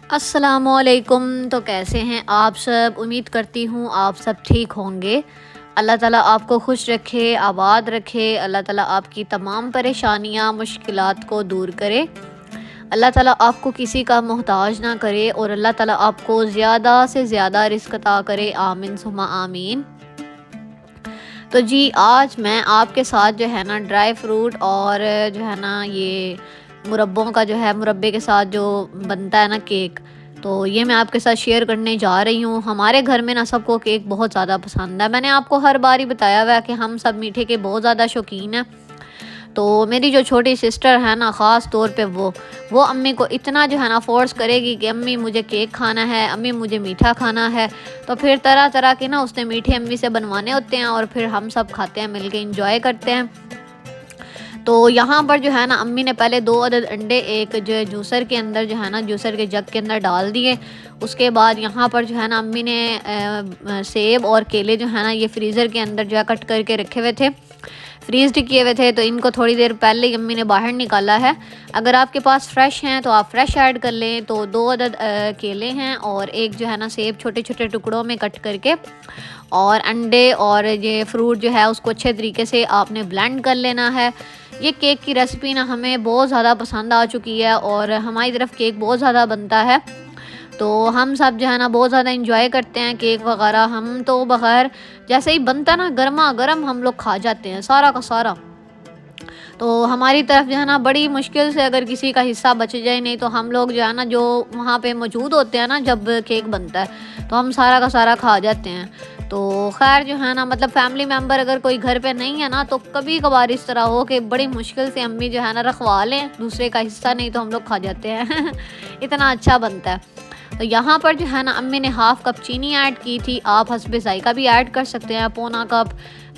अस्सलामुअलैकुम। तो कैसे हैं आप सब? उम्मीद करती हूँ आप सब ठीक होंगे। अल्लाह ताला आपको खुश रखे, आबाद रखे। अल्लाह ताला आपकी तमाम परेशानियाँ, मुश्किलात को दूर करे। अल्लाह ताला आपको किसी का मोहताज ना करे और अल्लाह ताला आपको ज़्यादा से ज़्यादा रिज़्क अता करे। आमीन सुम्मा आमीन। तो जी आज मैं आपके साथ जो है ना ड्राई फ्रूट और जो है ना ये मुरब्बों का जो है मुरब्बे के साथ जो बनता है ना केक, तो ये मैं आपके साथ शेयर करने जा रही हूँ। हमारे घर में ना सबको केक बहुत ज़्यादा पसंद है। मैंने आपको हर बार ही बताया हुआ है कि हम सब मीठे के बहुत ज़्यादा शौकीन हैं। तो मेरी जो छोटी सिस्टर है ना, ख़ास तौर पे वो अम्मी को इतना जो है ना फ़ोर्स करेगी कि अम्मी मुझे केक खाना है, अम्मी मुझे मीठा खाना है। तो फिर तरह तरह के ना उसने मीठे अम्मी से बनवाने होते हैं और फिर हम सब खाते हैं, मिल के इंजॉय करते हैं। तो यहाँ पर जो है ना अम्मी ने पहले 2 अदद अंडे एक जो है जूसर के अंदर जो है ना जूसर के जग के अंदर डाल दिए। उसके बाद यहाँ पर जो है ना अम्मी ने सेब और केले जो है ना ये फ्रीज़र के अंदर जो है कट करके रखे हुए थे, फ्रीज़ किए हुए थे। तो इनको थोड़ी देर पहले ही अम्मी ने बाहर निकाला है। अगर आपके पास फ्रेश हैं तो आप फ्रेश ऐड कर लें। तो 2 अदद केले हैं और एक जो है ना सेब छोटे छोटे टुकड़ों में कट करके, और अंडे और ये फ्रूट जो है उसको अच्छे तरीके से आपने ब्लेंड कर लेना है। ये केक की रेसिपी ना हमें बहुत ज़्यादा पसंद आ चुकी है और हमारी तरफ केक बहुत ज़्यादा बनता है। तो हम सब जो है ना बहुत ज़्यादा इंजॉय करते हैं केक वगैरह। हम तो बग़ैर जैसे ही बनता ना गर्मा गर्म हम लोग खा जाते हैं सारा का सारा। तो हमारी तरफ जो है ना बड़ी मुश्किल से अगर किसी का हिस्सा बच जाए, नहीं तो हम लोग जो है ना जो वहाँ पे मौजूद होते हैं ना जब केक बनता है तो हम सारा का सारा खा जाते हैं। तो खैर जो है ना मतलब फैमिली मेम्बर अगर कोई घर पे नहीं है ना तो कभी कभार इस तरह हो कि बड़ी मुश्किल से अम्मी जो है ना रखवा लें दूसरे का हिस्सा, नहीं तो हम लोग खा जाते हैं इतना अच्छा बनता है। तो यहाँ पर जो है ना अम्मी ने हाफ़ कप चीनी ऐड की थी। आप हस्बे ज़ायक़ा भी ऐड कर सकते हैं। पौना कप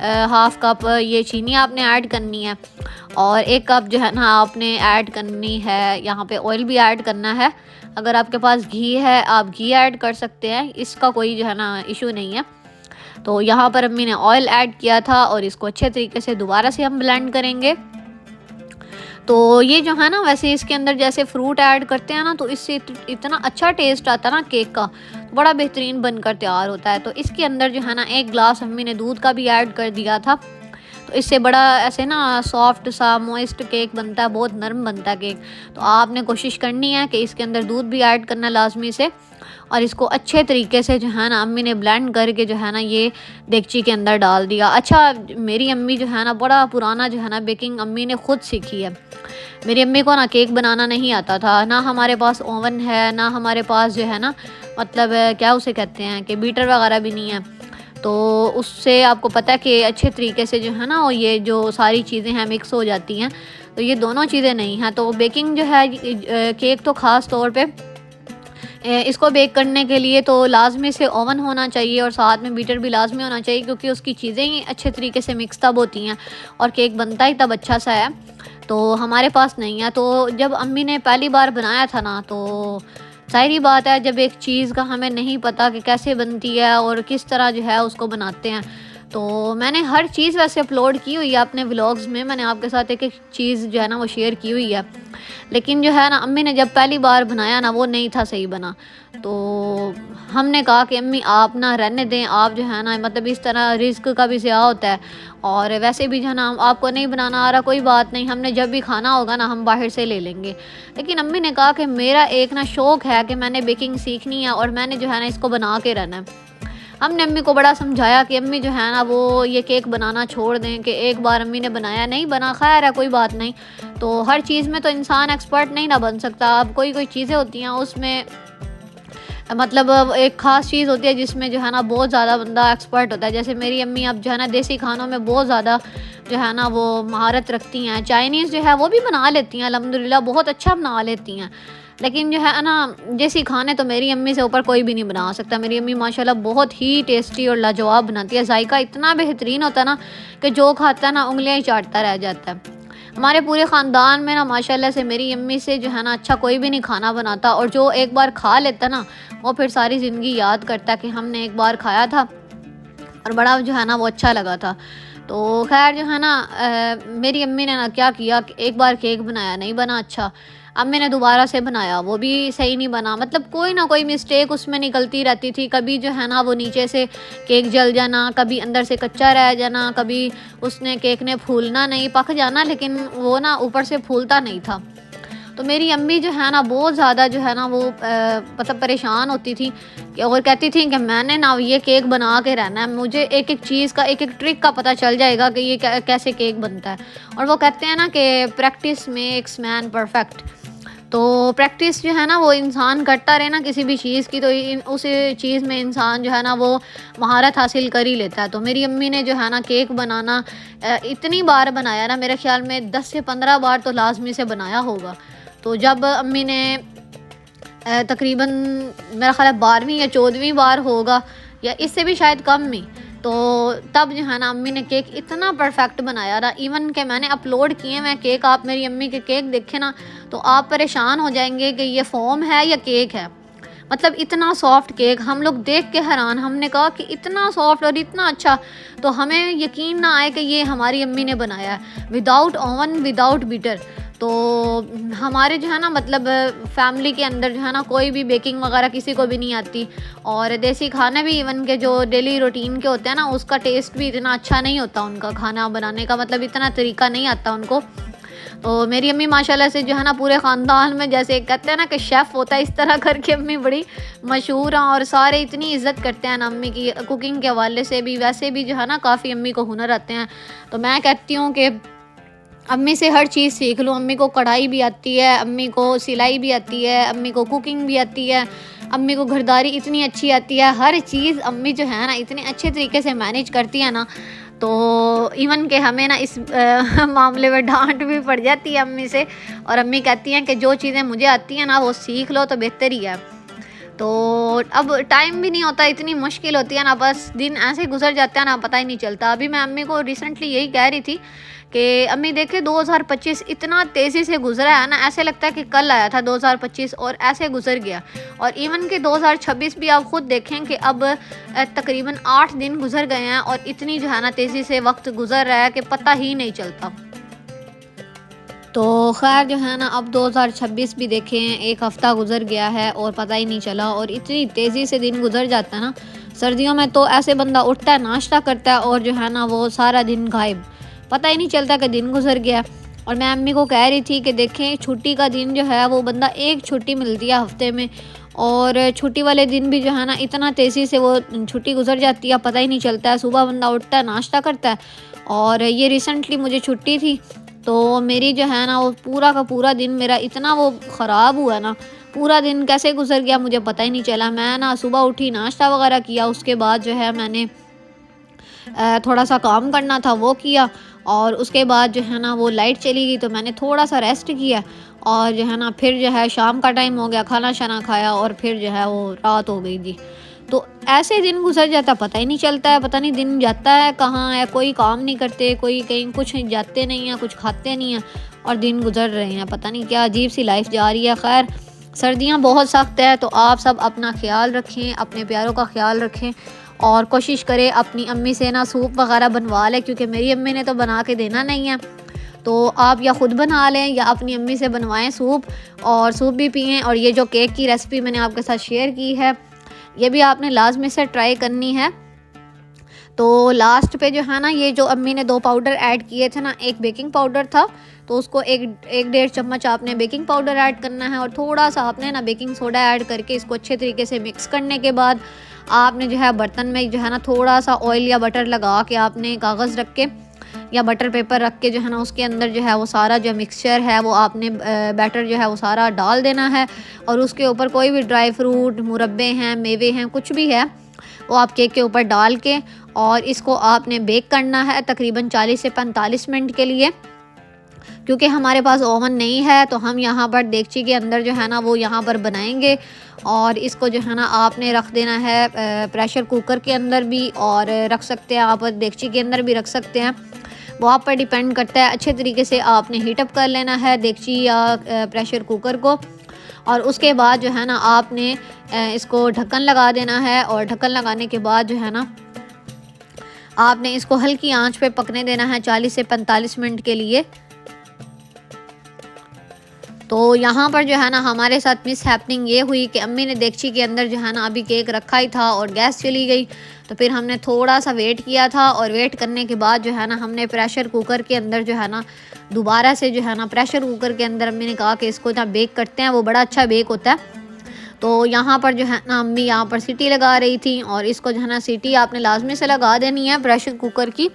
हाफ़ कप ये चीनी आपने ऐड करनी है और 1 कप जो है ना आपने ऐड करनी है, यहाँ पे ऑयल भी ऐड करना है। अगर आपके पास घी है आप घी ऐड कर सकते हैं, इसका कोई जो है ना इशू नहीं है। तो यहाँ पर अम्मी ने ऑयल ऐड किया था और इसको अच्छे तरीके से दोबारा से हम ब्लेंड करेंगे। तो ये जो है ना वैसे इसके अंदर जैसे फ्रूट ऐड करते हैं ना तो इससे इतना अच्छा टेस्ट आता है ना केक का, तो बड़ा बेहतरीन बनकर तैयार होता है। तो इसके अंदर जो है ना 1 गिलास अम्मी ने दूध का भी ऐड कर दिया था। तो इससे बड़ा ऐसे ना सॉफ्ट सा मॉइस्ट केक बनता है, बहुत नरम बनता है केक। तो आपने कोशिश करनी है कि इसके अंदर दूध भी ऐड करना लाजमी से, और इसको अच्छे तरीके से जो है ना अम्मी ने ब्लेंड करके जो है ना ये देगची के अंदर डाल दिया। अच्छा मेरी अम्मी जो है ना बड़ा पुराना जो है ना बेकिंग अम्मी ने खुद सीखी है। मेरी अम्मी को ना केक बनाना नहीं आता था, ना हमारे पास ओवन है, ना हमारे पास जो है ना मतलब क्या उसे कहते हैं कि बीटर वगैरह भी नहीं है। तो उससे आपको पता है कि अच्छे तरीके से जो है ना वो ये जो सारी चीज़ें हैं मिक्स हो जाती हैं। तो ये दोनों चीज़ें नहीं हैं। तो बेकिंग जो है केक तो ख़ास तौर पे इसको बेक करने के लिए तो लाजमी से ओवन होना चाहिए और साथ में बीटर भी लाजमी होना चाहिए, क्योंकि उसकी चीज़ें ही अच्छे तरीके से मिक्स तब होती हैं और केक बनता ही तब अच्छा सा है। तो हमारे पास नहीं है। तो जब अम्मी ने पहली बार बनाया था ना तो ज़ाहिर बात है जब एक चीज़ का हमें नहीं पता कि कैसे बनती है और किस तरह जो है उसको बनाते हैं। तो मैंने हर चीज़ वैसे अपलोड की हुई है अपने व्लॉग्स में, मैंने आपके साथ एक एक चीज़ जो है ना वो शेयर की हुई है। लेकिन जो है ना अम्मी ने जब पहली बार बनाया ना वो नहीं था सही बना। तो हमने कहा कि अम्मी आप ना रहने दें, आप जो है ना मतलब इस तरह रिस्क का भी ज़्यादा होता है और वैसे भी जो है ना आपको नहीं बनाना आ रहा कोई बात नहीं, हमने जब भी खाना होगा ना हम बाहर से ले लेंगे। लेकिन अम्मी ने कहा कि मेरा एक ना शौक़ है कि मैंने बेकिंग सीखनी है और मैंने जो है ना इसको बना के रहना है। हमने अम्मी को बड़ा समझाया कि अम्मी जो है ना वो ये केक बनाना छोड़ दें, कि एक बार अम्मी ने बनाया नहीं बना, खैर है कोई बात नहीं। तो हर चीज़ में तो इंसान एक्सपर्ट नहीं ना बन सकता। अब कोई कोई चीज़ें होती हैं उसमें मतलब एक ख़ास चीज़ होती है जिसमें जो है ना बहुत ज़्यादा बंदा एक्सपर्ट होता है। जैसे मेरी अम्मी अब जो है ना देसी खानों में बहुत ज़्यादा जो है ना वो महारत रखती हैं। चाइनीज़ जो है वो भी बना लेती हैं अल्हम्दुलिल्लाह, बहुत अच्छा बना लेती हैं। लेकिन जो है ना देसी खाने तो मेरी अम्मी से ऊपर कोई भी नहीं बना सकता। मेरी अम्मी माशाल्लाह बहुत ही टेस्टी और लाजवाब बनाती है। जायका इतना बेहतरीन होता है ना कि जो खाता है ना उंगलियां ही चाटता रह जाता है। हमारे पूरे ख़ानदान में ना माशाल्लाह से मेरी अम्मी से जो है ना अच्छा कोई भी नहीं खाना बनाता, और जो एक बार खा लेता ना वो फिर सारी ज़िंदगी याद करता कि हमने एक बार खाया था और बड़ा जो है ना वो अच्छा लगा था। तो खैर जो है ना मेरी अम्मी ने ना क्या किया कि एक बार केक बनाया नहीं बना अच्छा। अब मैंने दोबारा से बनाया, वो भी सही नहीं बना। मतलब कोई ना कोई मिस्टेक उसमें निकलती रहती थी। कभी जो है ना वो नीचे से केक जल जाना, कभी अंदर से कच्चा रह जाना, कभी उसने केक ने फूलना नहीं, पक जाना लेकिन वो ना ऊपर से फूलता नहीं था। तो मेरी अम्मी जो है ना बहुत ज़्यादा जो है ना वो मतलब परेशान होती थी और कहती थी कि मैंने ना ये केक बना के रहना है, मुझे एक एक चीज़ का, एक एक ट्रिक का पता चल जाएगा कि ये कैसे केक बनता है। और वो कहते हैं ना कि प्रैक्टिस मेक्स मैन परफेक्ट। तो प्रैक्टिस जो है ना वो इंसान करता रहे ना किसी भी चीज़ की, तो उस चीज़ में इंसान जो है ना वो महारत हासिल कर ही लेता है। तो मेरी अम्मी ने जो है ना केक बनाना इतनी बार बनाया ना, मेरे ख्याल में 10 से 15 बार तो लाजमी से बनाया होगा। तो जब अम्मी ने तकरीबन मेरा ख़्याल है 12वीं या 14वीं बार होगा या इससे भी शायद कम ही, तो तब जो है ना अम्मी ने केक इतना परफेक्ट बनाया था। इवन के मैंने अपलोड किए हुए केक, आप मेरी अम्मी के केक देखें ना तो आप परेशान हो जाएंगे कि ये फोम है या केक है। मतलब इतना सॉफ्ट केक, हम लोग देख के हैरान, हमने कहा कि इतना सॉफ्ट और इतना अच्छा, तो हमें यकीन ना आए कि ये हमारी अम्मी ने बनाया है विदाउट ओवन, विदाउट बीटर। तो हमारे जो है ना मतलब फैमिली के अंदर जो है ना कोई भी बेकिंग वगैरह किसी को भी नहीं आती, और देसी खाने भी इवन के जो डेली रूटीन के होते हैं ना उसका टेस्ट भी इतना अच्छा नहीं होता, उनका खाना बनाने का मतलब इतना तरीका नहीं आता उनको। तो मेरी अम्मी माशाल्लाह से जो है ना पूरे ख़ानदान में जैसे कहते हैं ना कि शेफ़ होता है, इस तरह करके अम्मी बड़ी मशहूर हैं और सारे इतनी इज़्ज़त करते हैं ना अम्मी की कुकिंग के हवाले से भी। वैसे भी जो है ना काफ़ी अम्मी को हुनर आते हैं। तो मैं कहती हूँ कि अम्मी से हर चीज़ सीख लो। अम्मी को कढ़ाई भी आती है, अम्मी को सिलाई भी आती है, अम्मी को कुकिंग भी आती है, अम्मी को घरदारी इतनी अच्छी आती है। हर चीज़ अम्मी जो है ना इतने अच्छे तरीके से मैनेज करती है ना, तो इवन के हमें ना इस मामले में डांट भी पड़ जाती है अम्मी से। और अम्मी कहती हैं कि जो चीज़ें मुझे आती हैं ना वो सीख लो तो बेहतर ही है। तो अब टाइम भी नहीं होता, इतनी मुश्किल होती है ना, बस दिन ऐसे गुजर जाते हैं ना पता ही नहीं चलता। अभी मैं अम्मी को रिसेंटली यही कह रही थी कि अम्मी देखे 2025 इतना तेज़ी से गुजरा है ना, ऐसे लगता है कि कल आया था 2025 और ऐसे गुजर गया। और इवन के 2026 भी आप ख़ुद देखें कि अब तकरीबन 8 दिन गुजर गए हैं और इतनी जो है ना तेज़ी से वक्त गुजर रहा है कि पता ही नहीं चलता। तो खैर जो है ना अब 2026 भी देखें, एक हफ़्ता गुजर गया है और पता ही नहीं चला, और इतनी तेज़ी से दिन गुजर जाता है ना। सर्दियों में तो ऐसे बंदा उठता है, नाश्ता करता है और जो है ना वो सारा दिन गायब, पता ही नहीं चलता कि दिन गुजर गया। और मैं अम्मी को कह रही थी कि देखें छुट्टी का दिन जो है वो बंदा, एक छुट्टी मिलती है हफ्ते में, और छुट्टी वाले दिन भी जो है ना इतना तेज़ी से वो छुट्टी गुजर जाती है, पता ही नहीं चलता है। सुबह बंदा उठता है, नाश्ता करता है, और ये रिसेंटली मुझे छुट्टी थी तो मेरी जो है ना वो पूरा का पूरा दिन मेरा इतना वो ख़राब हुआ ना, पूरा दिन कैसे गुजर गया मुझे पता ही नहीं चला। मैं ना सुबह उठी, नाश्ता वगैरह किया, उसके बाद जो है मैंने थोड़ा सा काम करना था वो किया, और उसके बाद जो है ना वो लाइट चली गई तो मैंने थोड़ा सा रेस्ट किया, और जो है ना फिर जो है शाम का टाइम हो गया, खाना शाना खाया और फिर जो है वो रात हो गई जी। तो ऐसे दिन गुजर जाता, पता ही नहीं चलता है, पता नहीं दिन जाता है कहाँ है। कोई काम नहीं करते, कोई कहीं कुछ जाते नहीं हैं, कुछ खाते नहीं हैं, और दिन गुजर रहे हैं, पता नहीं क्या अजीब सी लाइफ जा रही है। खैर सर्दियाँ बहुत सख्त है, तो आप सब अपना ख्याल रखें, अपने प्यारों का ख्याल रखें, और कोशिश करें अपनी अम्मी से ना सूप वगैरह बनवा लें, क्योंकि मेरी अम्मी ने तो बना के देना नहीं है। तो आप या ख़ुद बना लें या अपनी अम्मी से बनवाएं सूप, और सूप भी पिएं। और ये जो केक की रेसिपी मैंने आपके साथ शेयर की है, ये भी आपने लाजमी से ट्राई करनी है। तो लास्ट पे जो है ना ये जो अम्मी ने 2 पाउडर ऐड किए थे ना, एक बेकिंग पाउडर था तो उसको एक 1.5 चम्मच आपने बेकिंग पाउडर ऐड करना है, और थोड़ा सा आपने ना बेकिंग सोडा ऐड करके इसको अच्छे तरीके से मिक्स करने के बाद आपने जो है बर्तन में जो है ना थोड़ा सा ऑयल या बटर लगा के, आपने कागज़ रख के या बटर पेपर रख के जो है ना उसके अंदर जो है वो सारा जो मिक्सचर है वो आपने बैटर जो है वो सारा डाल देना है। और उसके ऊपर कोई भी ड्राई फ्रूट, मुरब्बे हैं, मेवे हैं, कुछ भी है वो आप केक के ऊपर डाल के, और इसको आपने बेक करना है तकरीबन 40 से 45 मिनट के लिए। क्योंकि हमारे पास ओवन नहीं है तो हम यहाँ पर देगची के अंदर जो है ना वो यहाँ पर बनाएंगे, और इसको जो है ना आपने रख देना है प्रेशर कुकर के अंदर भी, और रख सकते हैं आप देगची के अंदर भी रख सकते हैं, वो आप पर डिपेंड करता है। अच्छे तरीके से आपने हीटअप कर लेना है देगची या प्रेशर कुकर को, और उसके बाद जो है ना आपने इसको ढक्कन लगा देना है, और ढक्कन लगाने के बाद जो है ना आपने इसको हल्की आंच पे पकने देना है 40 से 45 मिनट के लिए। तो यहाँ पर जो है ना हमारे साथ मिस हैपनिंग ये हुई कि अम्मी ने देगची के अंदर जो है ना अभी केक रखा ही था और गैस चली गई। तो फिर हमने थोड़ा सा वेट किया था और वेट करने के बाद जो है ना हमने प्रेशर कुकर के अंदर जो है ना दोबारा से जो है ना प्रेशर कुकर के अंदर अम्मी ने कहा कि इसको ना बेक करते हैं, वो बड़ा अच्छा बेक होता है। तो यहाँ पर जो है ना अम्मी यहाँ पर सीटी लगा रही थी और इसको जो है ना सीटी आपने लाजमी से लगा देनी है प्रेशर कुकर की,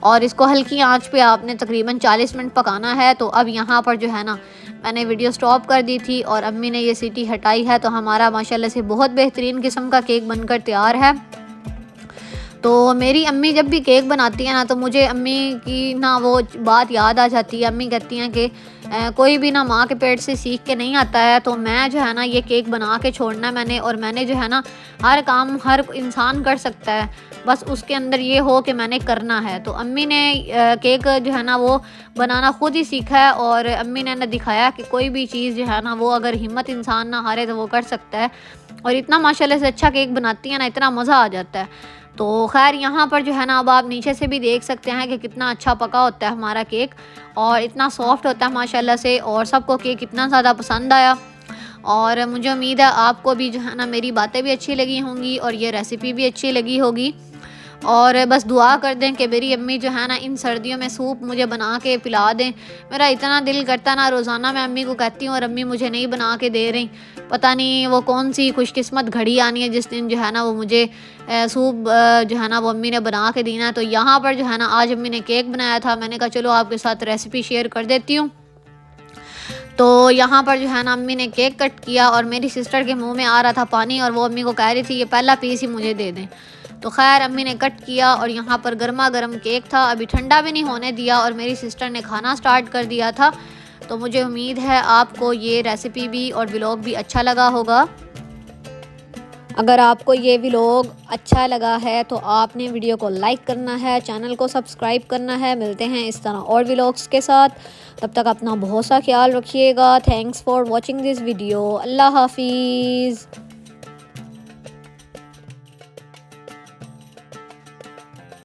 और इसको हल्की आंच पे आपने तकरीबन 40 मिनट पकाना है। तो अब यहाँ पर जो है ना मैंने वीडियो स्टॉप कर दी थी और अम्मी ने ये सीटी हटाई है। तो हमारा माशाल्लाह से बहुत बेहतरीन किस्म का केक बनकर तैयार है। तो मेरी अम्मी जब भी केक बनाती है ना तो मुझे अम्मी की ना वो बात याद आ जाती है। अम्मी कहती हैं कि कोई भी ना माँ के पेट से सीख के नहीं आता है। तो मैं जो है ना ये केक बना के छोड़ना मैंने, और मैंने जो है ना हर काम हर इंसान कर सकता है, बस उसके अंदर ये हो कि मैंने करना है। तो अम्मी ने केक जो है ना वो बनाना ख़ुद ही सीखा है और अम्मी ने ना दिखाया कि कोई भी चीज़ जो है ना वो अगर हिम्मत इंसान ना हारे तो वो कर सकता है। और इतना माशाल्लाह से अच्छा केक बनाती है ना, इतना मज़ा आ जाता है। तो खैर यहाँ पर जो है ना अब आप नीचे से भी देख सकते हैं कि कितना अच्छा पका होता है हमारा केक और इतना सॉफ्ट होता है माशाल्लाह से, और सबको केक इतना ज़्यादा पसंद आया। और मुझे उम्मीद है आपको भी जो है ना मेरी बातें भी अच्छी लगी होंगी और ये रेसिपी भी अच्छी लगी होगी। और बस दुआ कर दें कि मेरी अम्मी जो है ना इन सर्दियों में सूप मुझे बना के पिला दें। मेरा इतना दिल करता ना, रोज़ाना मैं अम्मी को कहती हूँ और अम्मी मुझे नहीं बना के दे रही। पता नहीं वो कौन सी खुशकिस्मत घड़ी आनी है जिस दिन जो है ना वो मुझे सूप जो है ना वो अम्मी ने बना के देना है। तो यहाँ पर जो है ना आज अम्मी ने केक बनाया था, मैंने कहा चलो आपके साथ रेसिपी शेयर कर देती हूँ। तो यहाँ पर जो है ना अम्मी ने केक कट किया और मेरी सिस्टर के मुंह में आ रहा था पानी और वो अम्मी को कह रही थी ये पहला पीस ही मुझे दे दें। तो खैर अम्मी ने कट किया और यहाँ पर गर्मा गर्म केक था, अभी ठंडा भी नहीं होने दिया और मेरी सिस्टर ने खाना स्टार्ट कर दिया था। तो मुझे उम्मीद है आपको ये रेसिपी भी और व्लॉग भी अच्छा लगा होगा। अगर आपको ये व्लॉग अच्छा लगा है तो आपने वीडियो को लाइक करना है, चैनल को सब्सक्राइब करना है। मिलते हैं इस तरह और व्लॉग्स के साथ, तब तक अपना बहुत सा ख्याल रखिएगा। Thanks for watching this video. Allah हाफिज़।